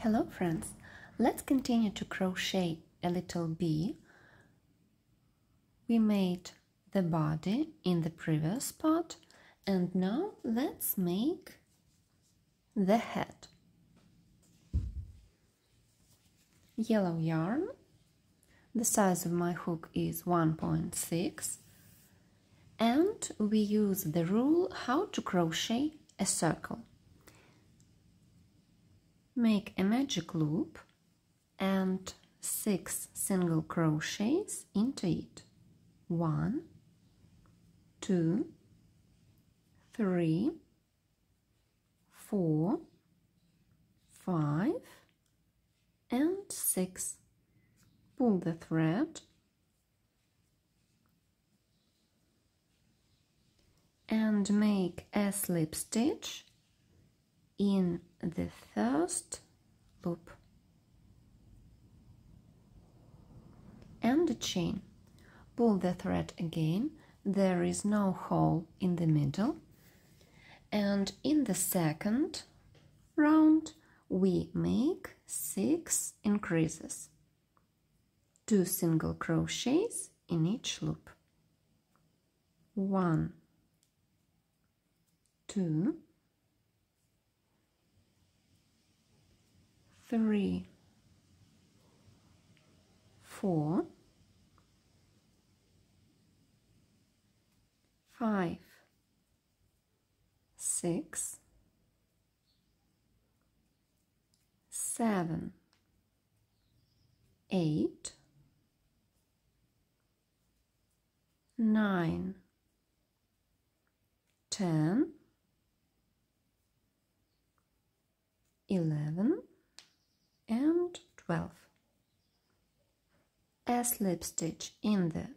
Hello friends, let's continue to crochet a little bee. We made the body in the previous part and now let's make the head. Yellow yarn, the size of my hook is 1.6 and we use the rule how to crochet a circle. Make a magic loop and 6 single crochets into it. 1, 2, 3, 4, 5 and 6. Pull the thread and make a slip stitch in the first loop and a chain. Pull the thread again, there is no hole in the middle, and in the second round we make 6 increases, 2 single crochets in each loop. 1, 2, 3, 4, 5, 6, 7, 8, 9, 10, 11 and 12. A slip stitch in the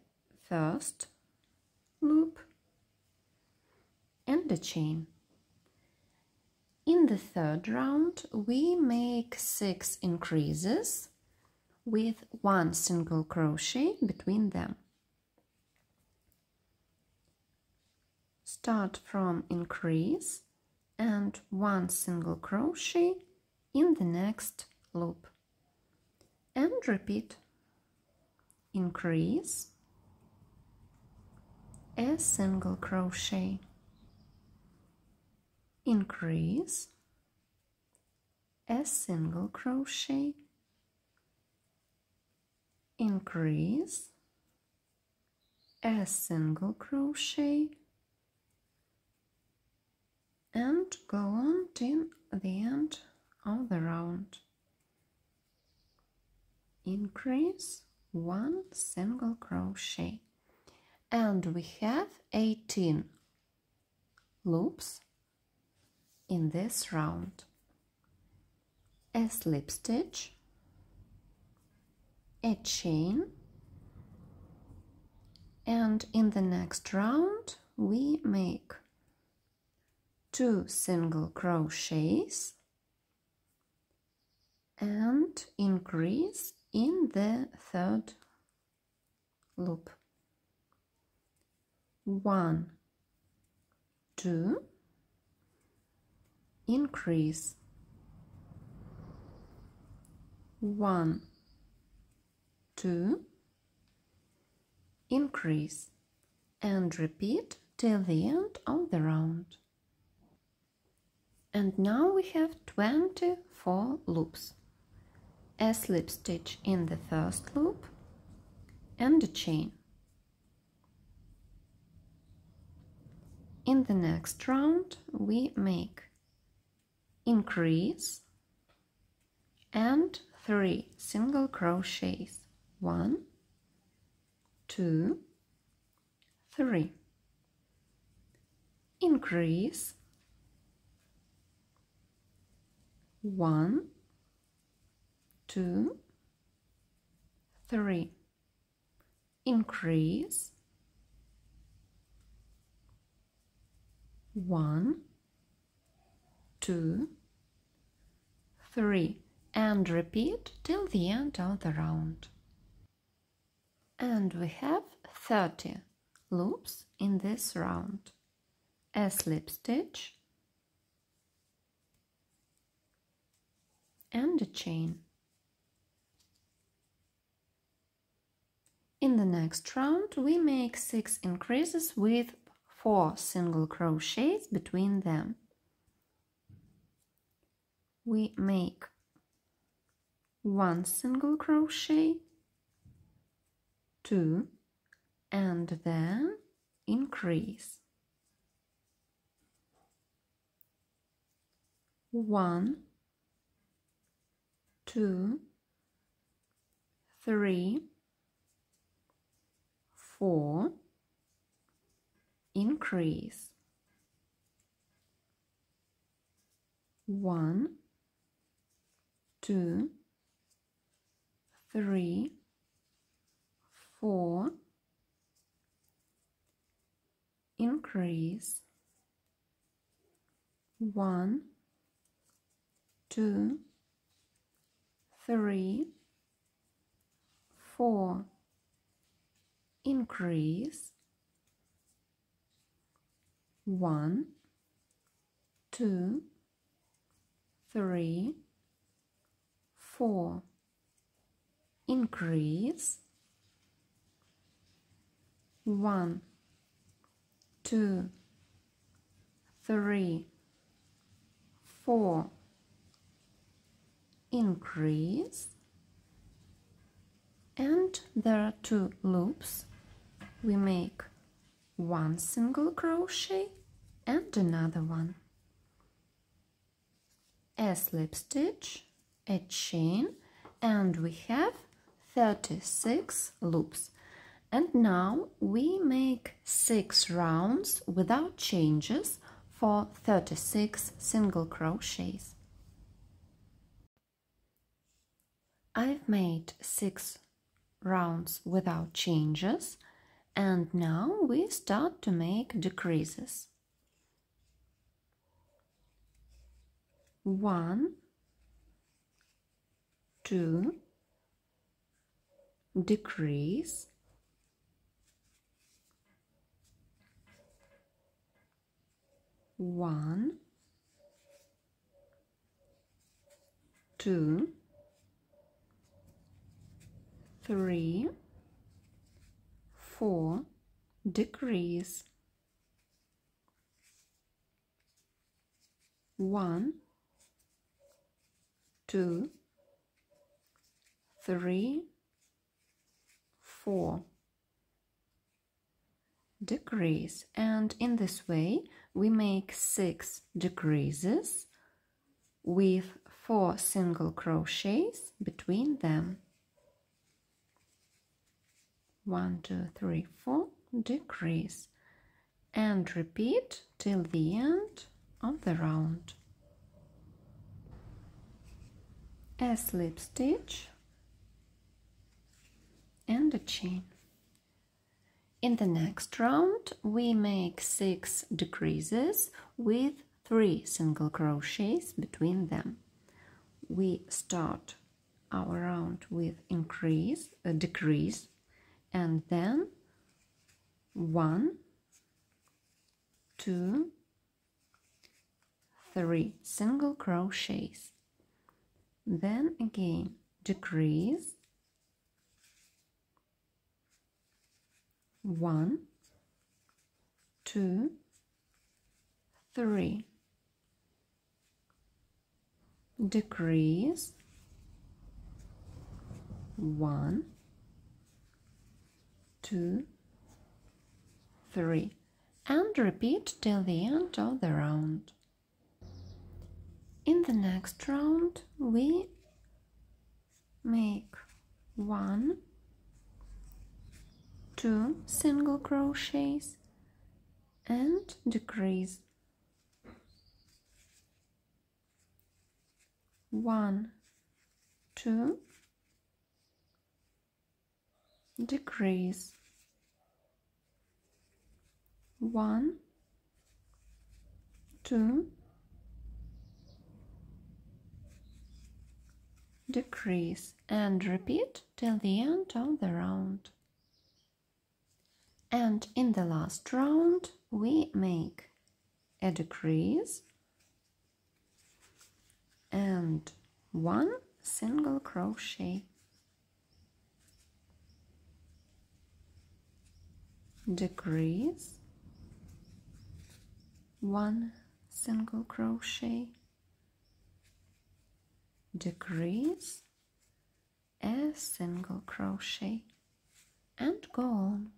first loop and a chain. In the third round we make 6 increases with 1 single crochet between them. Start from increase and 1 single crochet in the next loop and repeat. Increase, a single crochet, increase, a single crochet, increase, a single crochet, and go on till the end of the round. Increase, 1 single crochet, and we have 18 loops in this round. A slip stitch, a chain, and in the next round we make 2 single crochets and increase in the third loop. 1, 2, increase, 1, 2, increase, and repeat till the end of the round. And now we have 24 loops. A slip stitch in the first loop and a chain. In the next round we make increase and 3 single crochets. 1, 2, 3. Increase, 1, 2, 3. Increase, 1, 2, 3, and repeat till the end of the round. And we have 30 loops in this round. A slip stitch, and a chain. In the next round we make 6 increases with 4 single crochets between them. We make 1 single crochet, 2, and then increase. 1, 2, 3, 4, increase. 1, 2, 3, 4, increase. 1, 2, 3, 4, increase. 1, 2, 3, 4, increase. 1, 2, 3, 4, increase. And there are 2 loops. We make 1 single crochet and another one, a slip stitch, a chain, and we have 36 loops. And now we make 6 rounds without changes for 36 single crochets. I've made 6 rounds without changes, and now we start to make decreases. 1, 2, decrease. 1, 2, 3, 4, decrease. 1, 2, 3, 4, decrease. And in this way we make 6 decreases with 4 single crochets between them. 1, 2, 3, 4, decrease, and repeat till the end of the round. A slip stitch and a chain. In the next round we make 6 decreases with 3 single crochets between them. We start our round with decrease, and then 1, 2, 3 single crochets. Then again decrease, 1, 2, 3, decrease, 1, 2, 3, and repeat till the end of the round. In the next round we make 1, 2 single crochets and decrease, 1, 2, decrease, 1, 2, decrease, and repeat till the end of the round. And in the last round we make a decrease and 1 single crochet, decrease, 1 single crochet, decrease, a single crochet, and go on.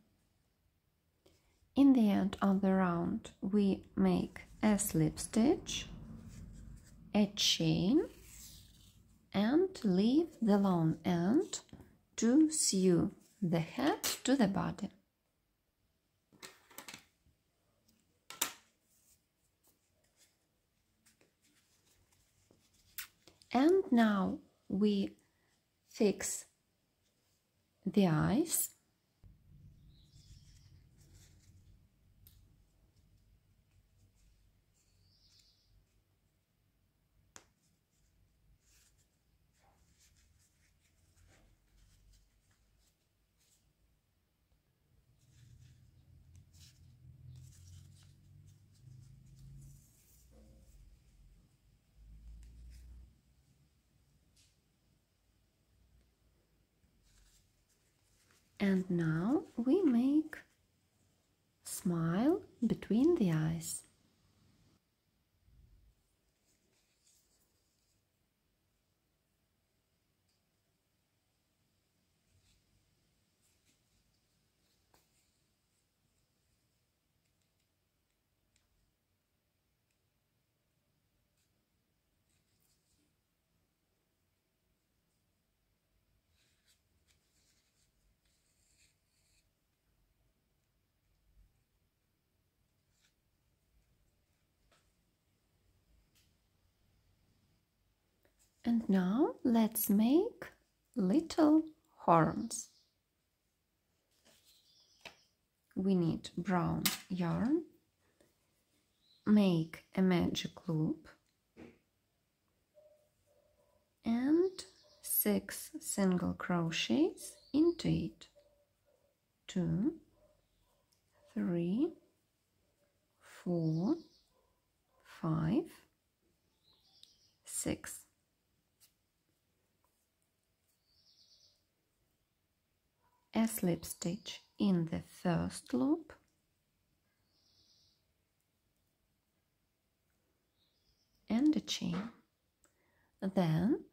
In the end of the round we make a slip stitch, a chain, and leave the long end to sew the head to the body. And now we fix the eyes. And now we make smile between the eyes. And now let's make little horns. We need brown yarn, make a magic loop, and 6 single crochets into it. 2, 3, 4, 5, 6. A slip stitch in the first loop, and a chain. Then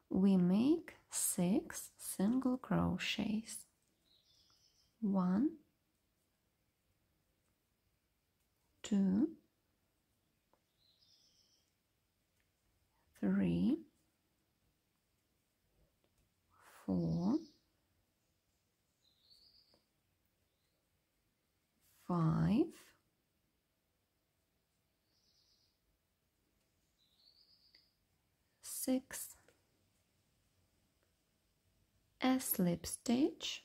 we make 6 single crochets. 1, 2, 3, 4, 5, 6, a slip stitch,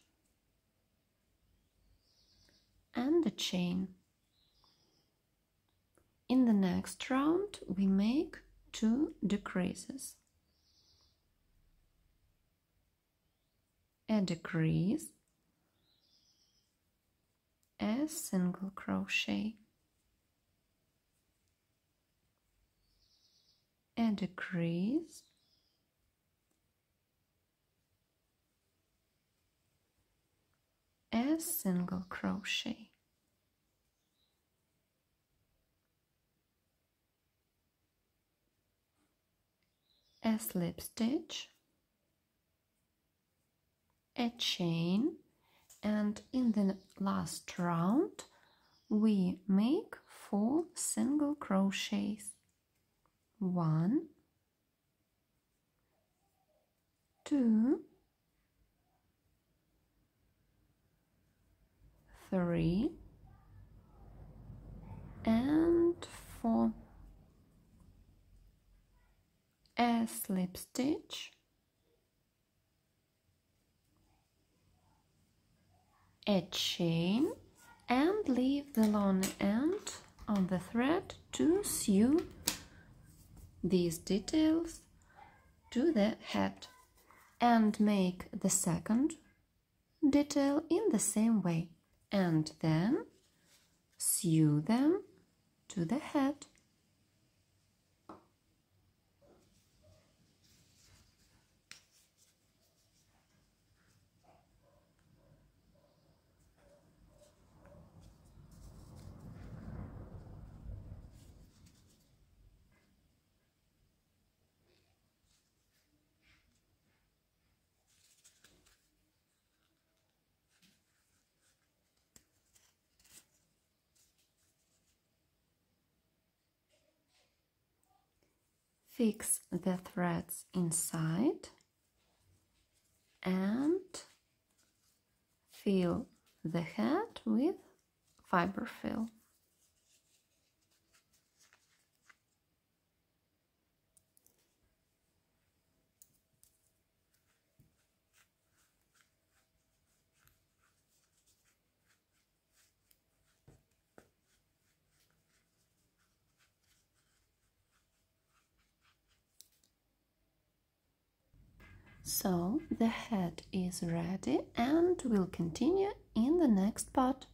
and a chain. In the next round we make 2 decreases. A decrease, a single crochet, a decrease, a single crochet, a slip stitch, a chain, and in the last round we make 4 single crochets. 1, 2, 3, and 4. A slip stitch, a chain, and leave the long end on the thread to sew these details to the head, and make the second detail in the same way, and then sew them to the head. fix the threads inside and fill the head with fiber fill. So the head is ready and we'll continue in the next part.